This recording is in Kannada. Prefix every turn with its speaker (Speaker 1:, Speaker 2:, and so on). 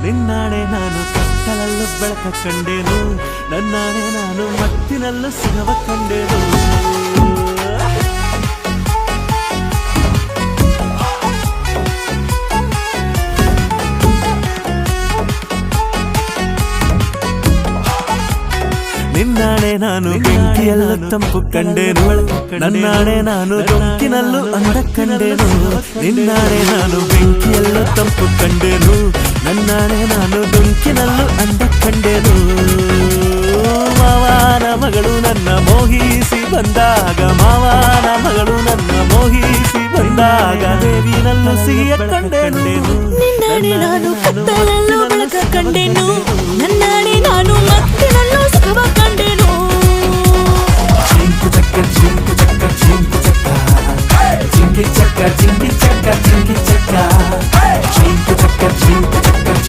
Speaker 1: ನಿನ್ನಾಣೆ ನಾನು ಕತ್ತಲಲ್ಲೂ ಬೆಳಕ ಕಂಡೇನು ನನ್ನಾಣೆ ನಾನು ಮತ್ತಿನಲ್ಲೂ ಸುಖವ ಕಂಡೇನು ನಿನ್ನಾಣೆ ನಾನು ಬೆಂಕಿಯಲ್ಲೂ ತಂಪು ಕಂಡೇನು ನನ್ನಾಣೆ ನಾನು ಡೊಂಕಿನಲ್ಲೂ ಅಂದ ಕಂಡೇನು ನಿನ್ನಾಣೆ ನಾನು ಬೆಂಕಿಯಲ್ಲೂ ತಂಪು ಕಂಡೇನು ನನ್ನಾಣೆ ನಾನು ಡೊಂಕಿನಲ್ಲೂ ಅಂದ ಕಂಡೇನು ಮಾವನ ಮಗಳು ನನ್ನ ಮೋಹಿಸಿ ಬಂದಾಗ ಮಾವನ ಮಗಳು ನನ್ನ ಮೋಹಿಸಿ ಬಂದಾಗ ದೇವಿನಲ್ಲೂ ಸಿಹಿಯ ಕಂಡೇನು
Speaker 2: ನಿನ್ನಾಣೆ ನಾನು ಕತ್ತಲ